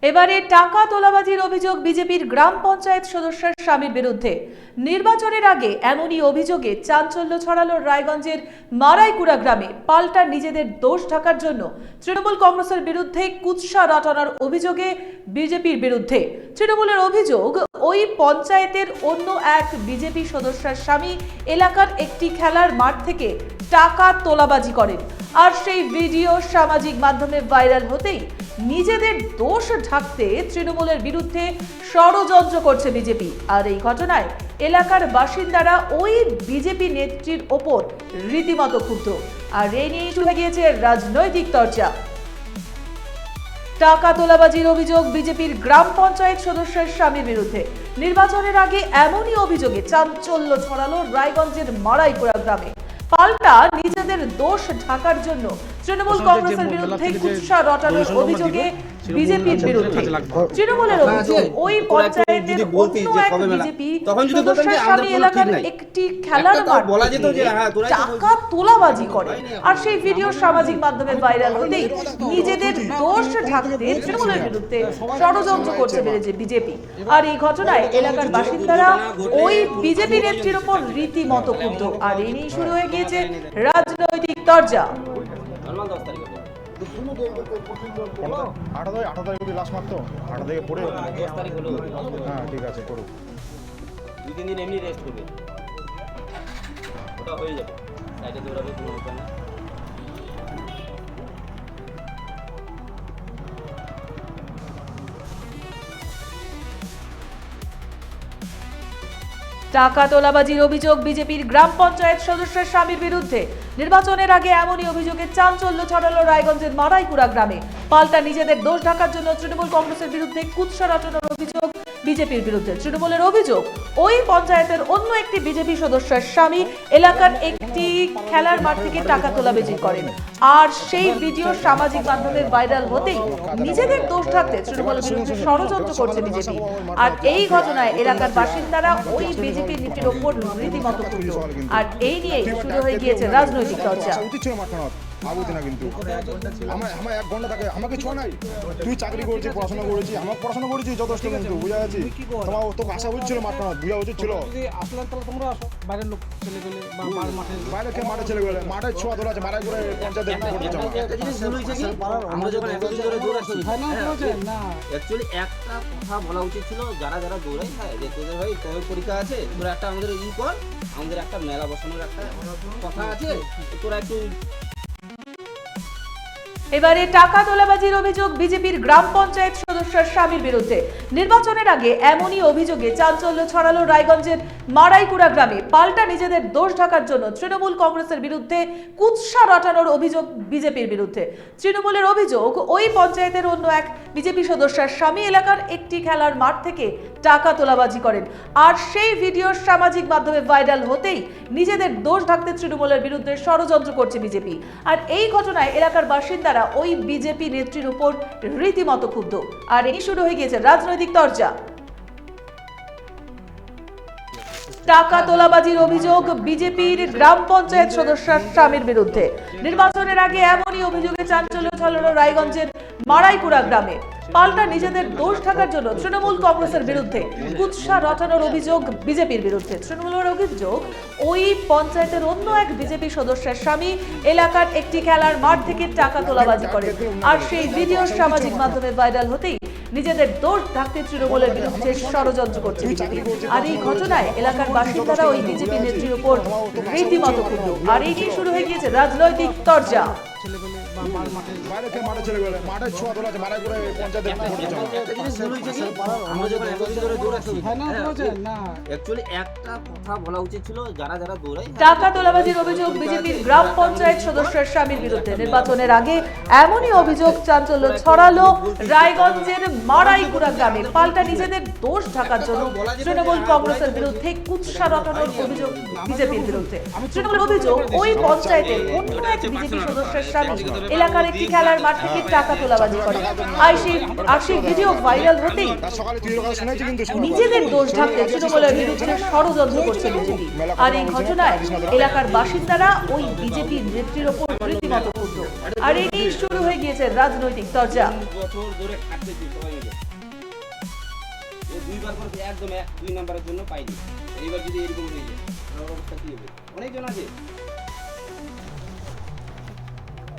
এবারে টাকা তোলাবাজির অভিযোগ বিজেপির গ্রাম পঞ্চায়েত সদস্যের স্বামীর বিরুদ্ধে। নির্বাচনের আগে এমনই অভিযোগে চাঞ্চল্য ছড়ালো রায়গঞ্জের মারাইকুড়া গ্রামে। পাল্টা নিজেদের দোষ ঢাকার জন্য তৃণমূল কংগ্রেসের বিরুদ্ধে কুৎসা রটানোর অভিযোগে বিজেপির বিরুদ্ধে। তৃণমূলের অভিযোগ, ওই পঞ্চায়েতের অন্য এক বিজেপি সদস্যের স্বামী এলাকার একটি খেলার মাঠ থেকে টাকা তোলাবাজি করেন। আর সেই ভিডিও সামাজিক মাধ্যমে ভাইরাল হতেই নিজেদের দোষ ঢাকতে তৃণমূলের বিরুদ্ধে ষড়যন্ত্র করছে বিজেপি। আর এই ঘটনায় এলাকার বাসিন্দারা ওই বিজেপি নেত্রীর ওপর রীতিমতো ক্ষুব্ধ। আর এই নিয়ে শুরু হয়ে গিয়েছে রাজনৈতিক চর্চা। টাকা তোলাবাজির অভিযোগ বিজেপির গ্রাম পঞ্চায়েত সদস্যের স্বামীর বিরুদ্ধে। নির্বাচনের আগে এমনই অভিযোগে চাঞ্চল্য ছড়ালো রায়গঞ্জের মারাইকুড়া গ্রামে। পাল্টা নিজেদের দোষ ঢাকার জন্য তৃণমূল কংগ্রেসের বিরুদ্ধে কুৎসা রটানোর অভিযোগে বিজেপির বিরুদ্ধে। তৃণমূলের অভিযোগ, ওই পঞ্চায়েতের অন্য এক বিজেপি সদস্যের স্বামী এলাকার একটি খেলার মাঠ থেকে টাকা তোলাবাজি করে। আর সেই ভিডিও সামাজিক মাধ্যমে ভাইরাল হতেই নিজেদের দোষ ঢাকতে তৃণমূলের বিরুদ্ধে ষড়যন্ত্র করছে বিজেপি। আর এই ঘটনায় এলাকার বাসিন্দারা ওই বিজেপি নেত্রীর উপর রীতিমতো ক্ষুব্ধ। আর এই নিয়ে শুরু হয়ে গিয়েছে রাজনৈতিক চর্চা। টাকা তোলাবাজির অভিযোগ বিজেপির গ্রাম পঞ্চায়েত সদস্যের স্বামীর বিরুদ্ধে। নির্বাচনের আগে এমনই অভিযোগে চাঞ্চল্য ছড়ালো রায়গঞ্জের মারাইকুড়া গ্রামে। পাল্টা নিজেদের দোষ ঢাকার জন্য তৃণমূল কংগ্রেসের বিরুদ্ধে কুৎসা রটানোর অভিযোগ বিজেপির বিরুদ্ধে। তৃণমূলের অভিযোগ, ওই পঞ্চায়েতের অন্য একটি বিজেপি সদস্যের স্বামী এলাকার একটি খেলার মাঠ থেকে টাকা তোলাবাজি করেন। আর সেই ভিডিও সামাজিক মাধ্যমে ভাইরাল হতেই নিজেদের দোষ ঢাকতে তৃণমূলের বিরুদ্ধে ষড়যন্ত্র করছে বিজেপি। আর এই ঘটনায় এলাকার বাসিন্দারা ওই বিজেপি নীতির ওপর রীতিমতো ক্ষুব্ধ। আর এই নিয়ে শুরু হয়ে গিয়েছে রাজনৈতিক চর্চা। আমাকে ছ নাই, তুই চাকরি করেছিস, পড়াশোনা করেছিস, আমার পড়াশোনা করেছিস যথেষ্ট, কিন্তু বুঝা যাচ্ছি তোমার তোকে আশা উচিত মাঠ বুঝা উচিত ছিল। বাইরে কে মাঠে ছেলে গেলে মাঠে ছোঁয়া ধরা আছে, মারাই করে পঞ্চায়েত আমরা যখন এতদিন ধরে দৌড়াচ্ছি, অ্যাকচুয়ালি একটা কথা বলা উচিত ছিল যারা যারা দৌড়াই, হ্যাঁ, যে তোদের ভাই তোদের পরীক্ষা আছে, তোরা একটা আমাদের কর, আমাদের একটা মেলা বসানোর একটা কথা আছে, তোরা একটু। এবারে টাকা তোলাবাজির অভিযোগ বিজেপির গ্রাম পঞ্চায়েত সদস্যের স্বামীর বিরুদ্ধে। নির্বাচনের আগে এমনই অভিযোগে চাঞ্চল্য ছড়ালো রায়গঞ্জের মারাইকুড়া গ্রামে। পাল্টা নিজেদের দোষ ঢাকার জন্য তৃণমূল কংগ্রেসের বিরুদ্ধে কুৎসা রটানোর অভিযোগ বিজেপির বিরুদ্ধে। তৃণমূলের অভিযোগ, ওই পঞ্চায়েতের অন্য এক বিজেপি সদস্যের স্বামী এলাকার একটি খেলার মাঠ থেকে টাকা তোলাবাজি করেন। আর সেই ভিডিও সামাজিক মাধ্যমে ভাইরাল হতেই নিজেদের দোষ ঢাকতে তৃণমূলের বিরুদ্ধে ষড়যন্ত্র করছে বিজেপি। আর এই ঘটনায় এলাকার বাসিন্দারা ওই বিজেপি নেত্রীর উপর রীতিমতো ক্ষুব্ধ। আর এই শুরু হয়ে গিয়েছে রাজনৈতিক চর্চা। টাকা তোলাবাজির অভিযোগ বিজেপির গ্রাম পঞ্চায়েত সদস্যের স্বামীর বিরুদ্ধে। নির্বাচনের আগে এমনই অভিযোগে চাঞ্চল্য ছড়ালো রায়গঞ্জের মারাইকুড়া গ্রামে। পাল্টা নিজেদের দোষ ঢাকার জন্য তৃণমূল কংগ্রেসের বিরুদ্ধে কুৎসা রটানোর অভিযোগ বিজেপির বিরুদ্ধে। তৃণমূলের অভিযোগ, ওই পঞ্চায়েতের অন্য এক বিজেপি সদস্যের স্বামী এলাকার একটি খেলার মাঠ থেকে টাকা তোলাবাজি করেন। আর সেই ভিডিও সামাজিক মাধ্যমে ভাইরাল হতেই নিজেদের দোষ ঢাকতে তৃণমূলের বিরুদ্ধে ষড়যন্ত্র করছে বিজেপি। আর এই ঘটনায় এলাকার বাসিন্দারা ওই বিজেপি নেত্রীর উপর রীতিমতো ক্ষুব্ধ। আর এই নিয়ে শুরু হয়ে গিয়েছে রাজনৈতিক চর্চা। আমরা যখন এতদিন ধরে দৌড়াচ্ছি, অ্যাকচুয়ালি একটা কথা বলা উচিত ছিল যারা যারা দৌড়াই। টাকা তোলাবাজির অভিযোগ বিজেপির গ্রাম পঞ্চায়েত সদস্যের স্বামীর বিরুদ্ধে। নির্বাচনের আগে এমনই অভিযোগ চাঞ্চল্য ছড়ালো রায়গঞ্জের মারাইকুড়া গ্রামে। পাল্টা নিজেদের দোষ ঢাকার জন্য তৃণমূল কংগ্রেসের বিরুদ্ধে কুৎসা রটানোর অভিযোগ বিজেপির বিরুদ্ধে। তৃণমূলের অভিযোগ, ওই পঞ্চায়েতের অন্য এক বিজেপি সদস্যের স্বামী এলাকার একটি খেলার মাঠ থেকে টাকা তোলাবাজি করে। আর সেই ভিডিও ভাইরাল হতেই নিজেদের দোষ ঢাকতে তৃণমূলের বিরুদ্ধে ষড়যন্ত্র করছে বিজেপি। আর এই ঘটনায় এলাকার বাসিন্দারা ওই বিজেপি নেত্রীর ওপর রীতিমতো ক্ষুব্ধ। আর এই নিয়েই শুরু হয়ে গিয়েছে রাজনৈতিক চর্চা। 3 বছর ধরে খাটতেছি সবাই মিলে, এই দুইবার করে একদম 2 নাম্বারের জন্য পাইনি। এইবার যদি এরকম হয়ে যায় আমার অবস্থা কি হবে? অনেকজন আছে,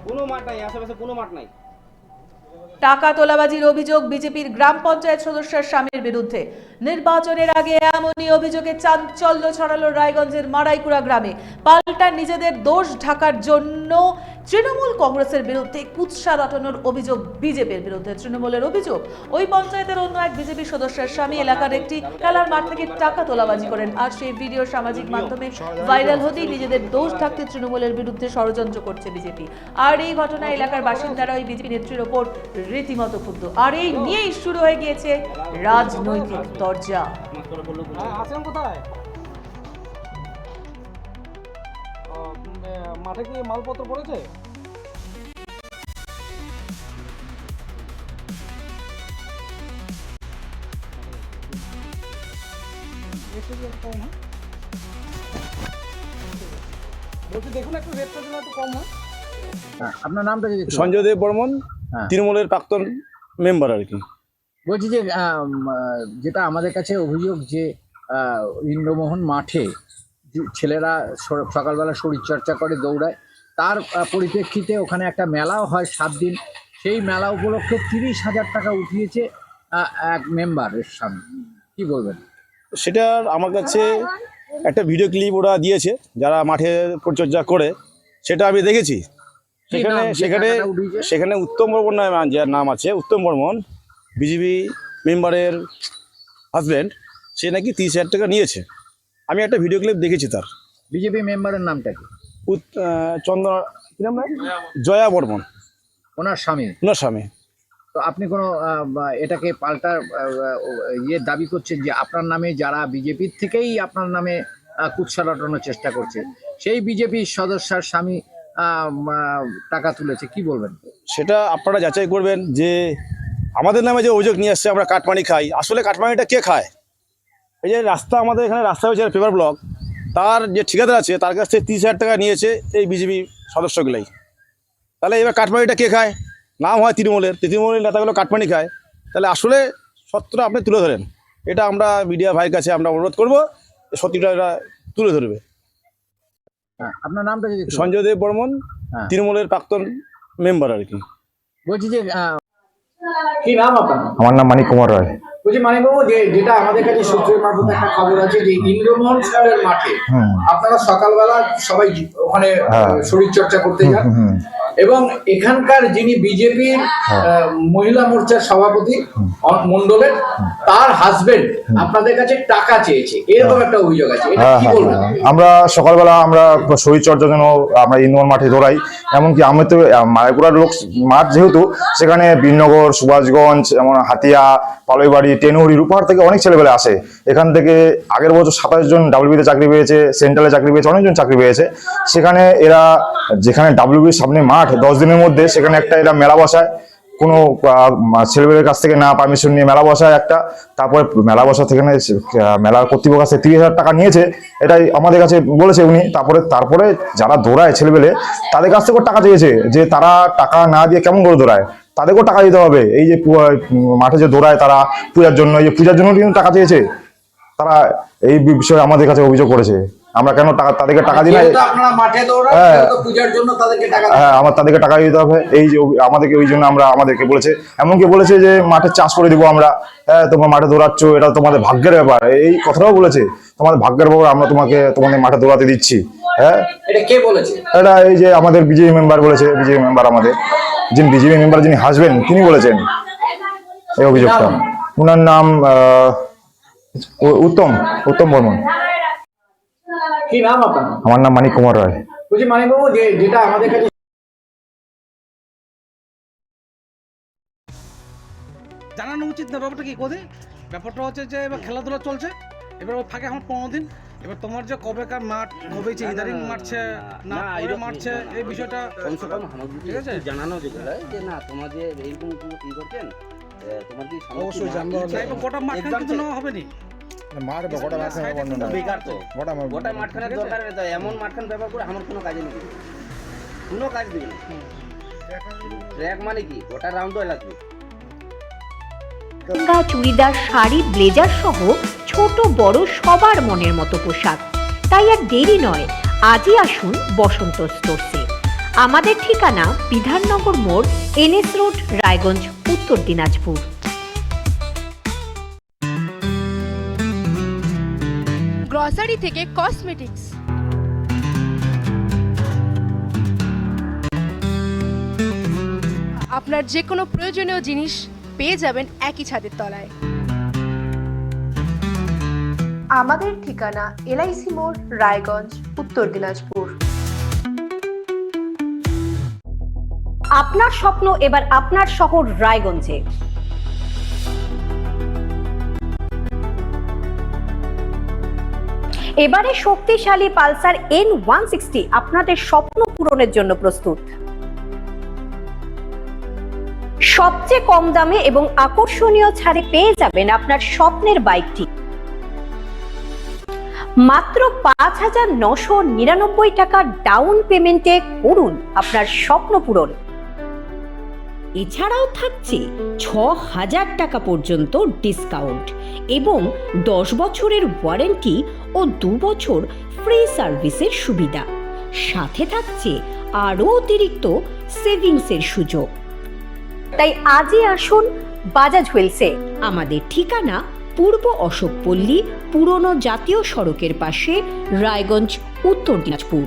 কোনো মাঠ নাই, আশেপাশে কোনো মাঠ নাই। টাকা তোলাবাজির অভিযোগ বিজেপির গ্রাম পঞ্চায়েত সদস্যের স্বামীর বিরুদ্ধে। নির্বাচনের আগে এমনই অভিযোগে চাঞ্চল্য ছড়ালো রায়গঞ্জের মারাইকুড়া গ্রামে। পাল্টা নিজেদের দোষ ঢাকার জন্য তৃণমূল কংগ্রেসের বিরুদ্ধে কুৎসা রটানোর অভিযোগ বিজেপির বিরুদ্ধে। তৃণমূলের অভিযোগ, ওই পঞ্চায়েতের অন্য এক বিজেপি সদস্যের স্বামী এলাকার একটি খেলার মাঠ থেকে টাকা তোলাবাজি করেন, আর সেই ভিডিও সামাজিক মাধ্যমে ভাইরাল হতেই নিজেদের দোষ ঢাকতে তৃণমূলের বিরুদ্ধে ষড়যন্ত্র করছে বিজেপি। আর এই ঘটনায় এলাকার বাসিন্দারা ওই বিজেপি নেত্রীর ওপর রীতিমতো ক্ষুব্ধ। আর এই নিয়েই শুরু হয়ে গিয়েছে রাজনৈতিক চর্চা। আছেন কোথায়? মাঠে কি মালপত্র পড়েছে? বলছি দেখুন একটু রেটটা যেন একটু কম হয়। আপনার নামটা যদি একটু- সঞ্জয় দেব বর্মন, হ্যাঁ। তৃণমূলের প্রাক্তন মেম্বার আর কি। বলছি যে যেটা আমাদের কাছে অভিযোগ যে ইন্দ্রমোহন মাঠে যে ছেলেরা সকালবেলা শরীরচর্চা করে, দৌড়ায়, তার পরিপ্রেক্ষিতে ওখানে একটা মেলাও হয় 7 দিন। সেই মেলা উপলক্ষে 30,000 টাকা উঠিয়েছে এক মেম্বারের সামনে। কি বলবেন? সেটার আমার কাছে একটা ভিডিও ক্লিপ ওরা দিয়েছে, যারা মাঠে পরিচর্যা করে, সেটা আমি দেখেছি। কি সেখানে নাম যে সেখানে টাকাটা উঠিয়েছে? সেখানে উত্তম বর্মন নামে যার নাম আছে, উত্তম বর্মন, বিজেপি মেম্বারের হাজব্যান্ড, সে নাকি 30,000 টাকা নিয়েছে। আমি একটা ভিডিও ক্লিপ দেখেছি তার। বিজেপি মেম্বারের নামটা কি? চন্দ্র কি নাম? জয়া বর্মন, ওনার স্বামী। ওনার স্বামী। তো আপনি কোনো এটাকে পাল্টা দাবি করছেন যে আপনার নামে যারা বিজেপির থেকেই আপনার নামে কুৎসা রটানোর চেষ্টা করছে, সেই বিজেপির সদস্যের স্বামী টাকা তুলেছে। কি বলবেন? সেটা আপনারা যাচাই করবেন যে আমাদের নামে যে অভিযোগ নিয়ে আসছে আমরা কাটমানি খাই, আসলে কাটমানিটা কে খায়? এই যে রাস্তা, আমাদের এখানে রাস্তা হয়েছে পেপার ব্লক, তার যে ঠিকাদার আছে তার কাছ থেকে 30,000 টাকা নিয়েছে এই বিজেপি সদস্যগুলাই। তাহলে এবার কাটমানিটা কে খায়? নাম হয় তৃণমূলের নেতাগুলো কাটমানি খায়। তাহলে আসলে সত্যটা আপনি তুলে ধরেন, এটা আমরা মিডিয়া ভাইয়ের কাছে আমরা অনুরোধ করবো, সত্যিটা এরা তুলে ধরবে। হ্যাঁ, আপনার নামটা যদি একটু- সঞ্জয় দেব বর্মন, হ্যাঁ। তৃণমূলের প্রাক্তন মেম্বার আর কি। বলছি যে কি নাম আপনার? আমার নাম মানিক কুমার রায়। বলছি মানিকবাবু, যেটা আমাদের কাছে সূত্রের মারফত একটা খবর আছে যে ইন্দ্রমোহন স্কুলের মাঠে আপনারা সকালবেলা সবাই ওখানে শরীর চর্চা করতে যান, এবং এখানকার যিনি বিজেপির মহিলা মোর্চার সভাপতি মন্ডলের, তার হাজবেন্ড আপনাদের কাছে টাকা চেয়েছে, এরকম একটা অভিযোগ আছে। এটা কি বলবেন? আমরা সকালবেলা আমরা শরীর চর্চার জন্য আমরা ইন্দোর মাঠে দৌড়াই। এমনকি আমি তো মারাইকুড়ার লোক মাঠ, যেহেতু সেখানে বীরনগর, সুভাষগঞ্জ, যেমন হাতিয়া, পালইবাড়ি, টেনুরি, রূপহার থেকে অনেক ছেলেবেলে আসে। এখান থেকে আগের বছর 27 জন ডাব্লিউবিতে চাকরি পেয়েছে, সেন্ট্রালে চাকরি পেয়েছে, অনেকজন চাকরি পেয়েছে। সেখানে এরা, যেখানে ডাব্লিউবির সামনে মাঠ, 10 দিনের মধ্যে সেখানে একটা এরা মেলা বসায়, কোনো ছেলেমেয়েদের কাছ থেকে না পারমিশন নিয়ে মেলা বসায় একটা। তারপরে মেলা বসা থেকে মেলার কর্তৃপক্ষ কাছে 30,000 টাকা নিয়েছে, এটাই আমাদের কাছে বলেছে উনি। তারপরে যারা দৌড়ায় ছেলেবেলে, তাদের কাছ থেকেও টাকা চেয়েছে, যে তারা টাকা না দিয়ে কেমন করে দৌড়ায়, তাদেরকেও টাকা দিতে হবে। এই যে মাঠে যে দৌড়ায় তারা পূজার জন্য, এই যে পূজার জন্য কিন্তু টাকা চেয়েছে তারা। এই বিষয়ে আমাদের কাছে অভিযোগ করেছে, আমরা কেন তাদেরকে টাকা দিই না। যেহেতু আপনারা মাঠে দৌড়ান, হ্যাঁ। সেহেতু পূজার জন্য তাদেরকে টাকা দিতে হবে। হ্যাঁ, তাদেরকে টাকা দিতে হবে। এই যে আমাদেরকে, ওই জন্য আমাদেরকে বলেছে, এমনকি বলেছে যে মাঠে চাষ করে দিব আমরা। হ্যাঁ, তোমরা মাঠে দৌড়াচ্ছ, এটা তোমাদের ভাগ্যের ব্যাপার, এই কথাটাও বলেছে, তোমাদের ভাগ্যের ব্যাপার, আমরা তোমাদের মাঠে দৌড়াতে দিচ্ছি। হ্যাঁ, এটা কে বলেছে? এটা এই যে আমাদের বিজেপি মেম্বার বলেছে, বিজেপি মেম্বার আমাদের যিনি বিজেপি মেম্বার, যিনি হাসবেন, তিনি বলেছেন এই অভিযোগটা। ওনার নাম উত্তম বর্মন। কি নাম আপনার? আমার নাম মানিক কুমার রায়। বলছি মানিকবাবু, যেটা আমাদের কাছে জানানো উচিত না ব্যাপারটা কি কোথায়? ব্যাপারটা হচ্ছে যে এবার খেলাধুলা চলছে, এবার ওই ফাঁকে এখন 15 দিন, এবার তোমার যে কবেকার মাঠ হবেছে, ইদারিং মারছে না পরে মারছে, এই বিষয়টা কমসে কম আমাকে ঠিক আছে? জানানো যেতে হয় যে না তোমার যে এইরকম কি করছেন, তোমার কি অবশ্যই জানবো। গোটা মাঠ কিন্তু নেওয়া হবে নি। মাঠ গোটা মাঠখানে বর্ণনা বেকার তো, গোটা গোটা মাঠখানের দরকার নেই। এমন মাঠখান ব্যবহার করে আমার কোনো কাজে নেই, কোনো কাজ দিবে না। ট্র্যাক মানে কি গোটা রাউন্ডও লাগবে। লেহেঙ্গা, চুড়িদার, শাড়ি, ব্লেজার সহ ছোট বড় সবার মনের মতো পোশাক। তাই আর দেরি নয়, আজই আসুন বসন্ত স্টোরসে। আমাদের ঠিকানা বিধাননগর মোড়, NS রোড, রায়গঞ্জ, উত্তর দিনাজপুর। গ্রসারি থেকে কসমেটিক্স, আপনার যে কোনো প্রয়োজনীয় জিনিস পেয়ে যাবেন একই ছাদের তলায়। আমাদের ঠিকানা LIC মোড়, রায়গঞ্জ, উত্তর দিনাজপুর। আপনার স্বপ্ন এবার আপনার শহর রায়গঞ্জে। এবারে শক্তিশালী পালসার N160 আপনাদের স্বপ্ন পূরণের জন্য প্রস্তুত। সবচেয়ে কম দামে এবং আকর্ষণীয় ছাড়ে পেয়ে যাবেন আপনার স্বপ্নের বাইকটি। মাত্র 5,999 টাকা ডাউন পেমেন্টে করুন আপনার স্বপ্ন পূরণ। এছাড়াও থাকছে 6,000 টাকা পর্যন্ত ডিসকাউন্ট এবং 10 বছরের ওয়ারেন্টি ও 2 বছর ফ্রি সার্ভিসের সুবিধা। সাথে থাকছে আরও অতিরিক্ত সেভিংসের সুযোগ। তাই আজই আসুন বাজাজ হুইলসে। আমাদের ঠিকানা পূর্ব অশোকপল্লী, পুরনো জাতীয় সড়কের পাশে, রায়গঞ্জ, উত্তর দিনাজপুর।